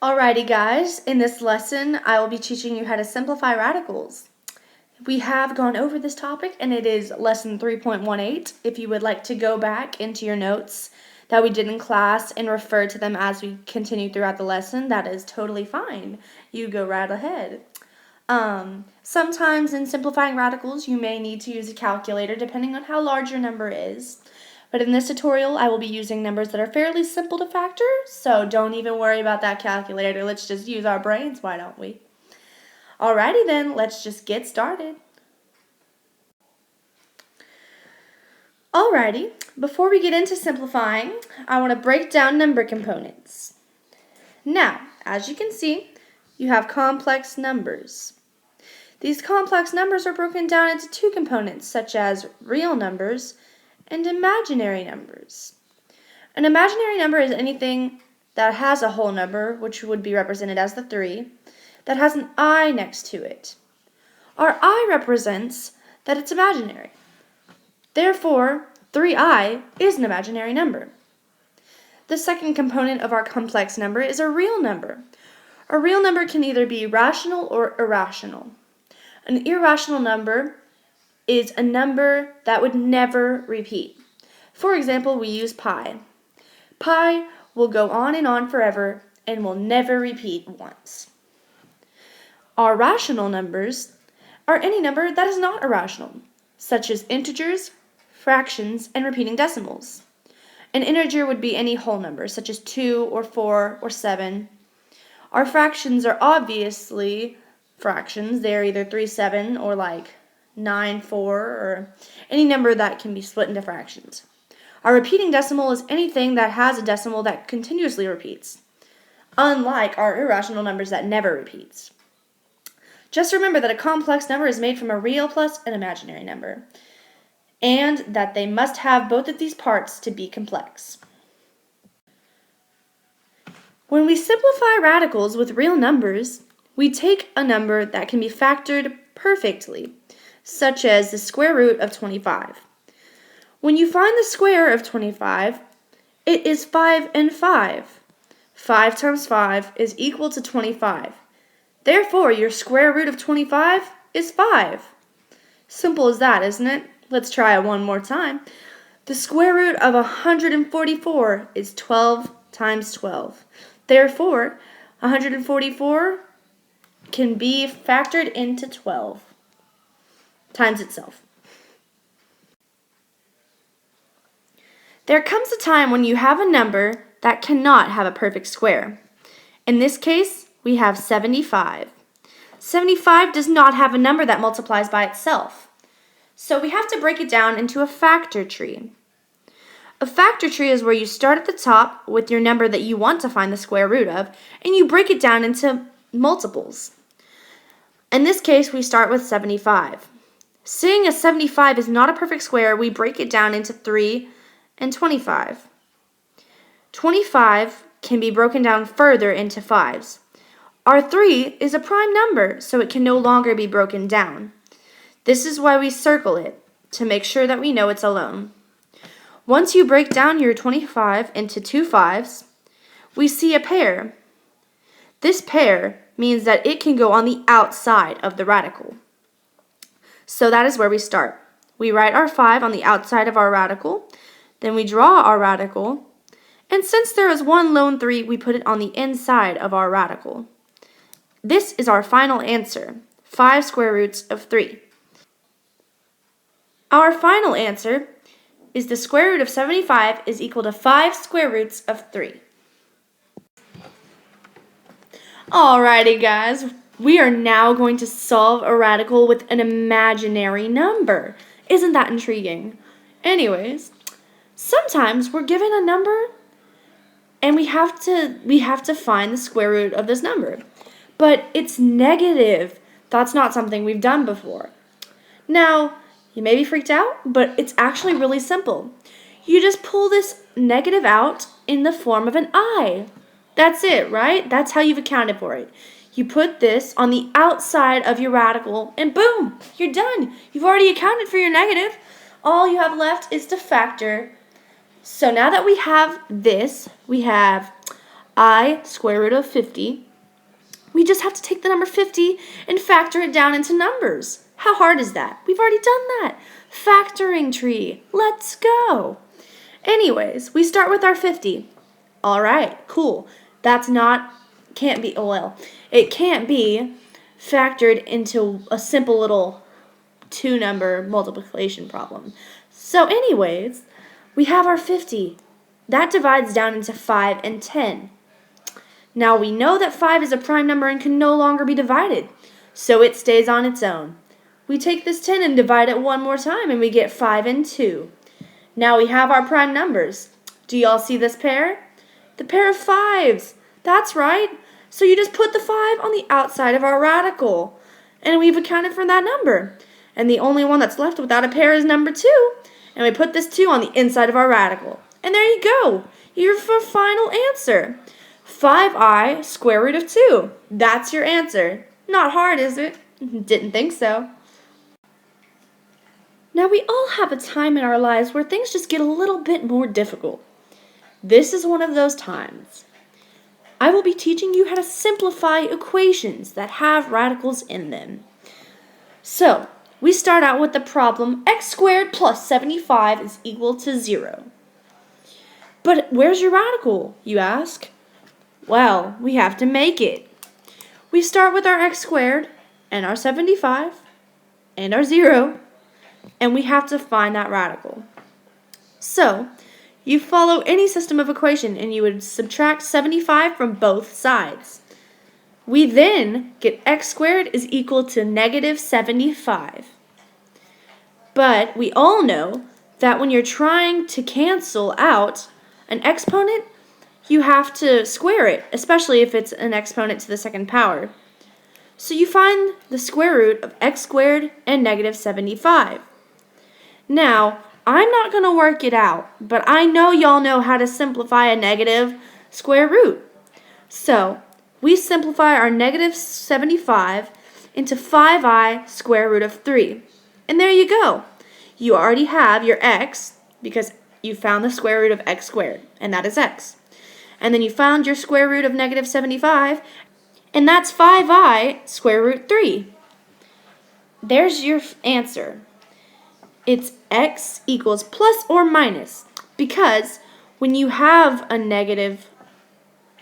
Alrighty guys, in this lesson I will be teaching you how to simplify radicals. We have gone over this topic and it is lesson 3.18. If you would like to go back into your notes that we did in class and refer to them as we continue throughout the lesson, that is totally fine. You go right ahead. Sometimes in simplifying radicals you may need to use a calculator depending on how large your number is. But in this tutorial, I will be using numbers that are fairly simple to factor, so don't even worry about that calculator. Let's just use our brains, why don't we? Alrighty then, let's just get started. Alrighty, before we get into simplifying, I want to break down number components. Now, as you can see, you have complex numbers. These complex numbers are broken down into two components, such as real numbers and imaginary numbers. An imaginary number is anything that has a whole number, which would be represented as the 3, that has an I next to it. Our I represents that it's imaginary. Therefore, 3i is an imaginary number. The second component of our complex number is a real number. A real number can either be rational or irrational. An irrational number is a number that would never repeat. For example, we use pi. Pi will go on and on forever and will never repeat once. Our rational numbers are any number that is not irrational, such as integers, fractions, and repeating decimals. An integer would be any whole number, such as 2 or 4 or 7. Our fractions are obviously fractions. They're either 3, 7 or like 9, 4, or any number that can be split into fractions. Our repeating decimal is anything that has a decimal that continuously repeats, unlike our irrational numbers that never repeats. Just remember that a complex number is made from a real plus an imaginary number, and that they must have both of these parts to be complex. When we simplify radicals with real numbers, we take a number that can be factored perfectly, such as the square root of 25. When you find the square of 25, it is 5 and 5. 5 times 5 is equal to 25. Therefore, your square root of 25 is 5. Simple as that, isn't it? Let's try it one more time. The square root of 144 is 12 times 12. Therefore, 144 can be factored into 12 times itself. There comes a time when you have a number that cannot have a perfect square. In this case, we have 75. 75 does not have a number that multiplies by itself. So we have to break it down into a factor tree. A factor tree is where you start at the top with your number that you want to find the square root of, and you break it down into multiples. In this case, we start with 75. Seeing as 75 is not a perfect square, we break it down into 3 and 25. 25 can be broken down further into 5s. Our 3 is a prime number, so it can no longer be broken down. This is why we circle it, to make sure that we know it's alone. Once you break down your 25 into 2 5s, we see a pair. This pair means that it can go on the outside of the radical. So that is where we start. We write our 5 on the outside of our radical, then we draw our radical, and since there is one lone 3, we put it on the inside of our radical. This is our final answer, 5 square roots of 3. Our final answer is the square root of 75 is equal to 5 square roots of 3. Alrighty guys, we are now going to solve a radical with an imaginary number. Isn't that intriguing? Anyways, sometimes we're given a number and we have to find the square root of this number. But it's negative. That's not something we've done before. Now, you may be freaked out, but it's actually really simple. You just pull this negative out in the form of an I. That's it, right? That's how you've accounted for it. You put this on the outside of your radical, and boom, you're done. You've already accounted for your negative. All you have left is to factor. So now that we have this, we have I square root of 50. We just have to take the number 50 and factor it down into numbers. How hard is that? We've already done that. Factoring tree. Let's go. Anyways, we start with our 50. All right, cool. It can't be factored into a simple little 2-number multiplication problem. So anyways, we have our 50. That divides down into 5 and 10. Now we know that 5 is a prime number and can no longer be divided, so it stays on its own. We take this 10 and divide it one more time, and we get 5 and 2. Now we have our prime numbers. Do y'all see this pair? The pair of 5s. That's right. So you just put the 5 on the outside of our radical, and we've accounted for that number. And the only one that's left without a pair is number 2, and we put this 2 on the inside of our radical. And there you go. Your final answer. 5i square root of 2. That's your answer. Not hard, is it? Didn't think so. Now we all have a time in our lives where things just get a little bit more difficult. This is one of those times. I will be teaching you how to simplify equations that have radicals in them. So, we start out with the problem x squared plus 75 is equal to 0. But where's your radical, you ask? Well, we have to make it. We start with our x squared and our 75 and our 0, and we have to find that radical. So, you follow any system of equation and you would subtract 75 from both sides. We then get x squared is equal to negative 75. But we all know that when you're trying to cancel out an exponent, you have to square it, especially if it's an exponent to the second power. So you find the square root of x squared and negative 75. Now, I'm not going to work it out, but I know y'all know how to simplify a negative square root. So, we simplify our negative 75 into 5i square root of 3. And there you go. You already have your x because you found the square root of x squared, and that is x. And then you found your square root of negative 75, and that's 5i square root 3. There's your answer. It's x equals plus or minus, because when you have a negative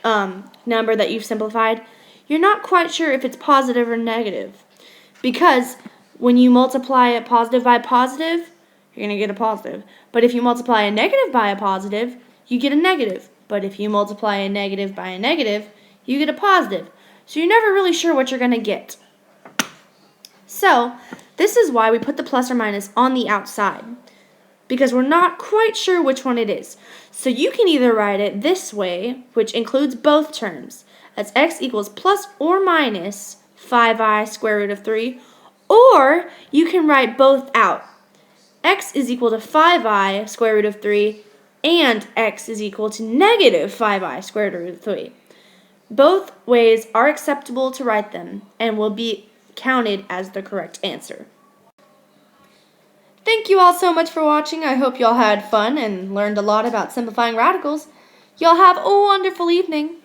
number that you've simplified, you're not quite sure if it's positive or negative. Because when you multiply a positive by a positive, you're going to get a positive. But if you multiply a negative by a positive, you get a negative. But if you multiply a negative by a negative, you get a positive. So you're never really sure what you're going to get. So, this is why we put the plus or minus on the outside, because we're not quite sure which one it is. So you can either write it this way, which includes both terms, as x equals plus or minus 5i square root of 3, or you can write both out. X is equal to 5i square root of 3, and x is equal to negative 5i square root of 3. Both ways are acceptable to write them, and will be counted as the correct answer. Thank you all so much for watching. I hope y'all had fun and learned a lot about simplifying radicals. Y'all have a wonderful evening.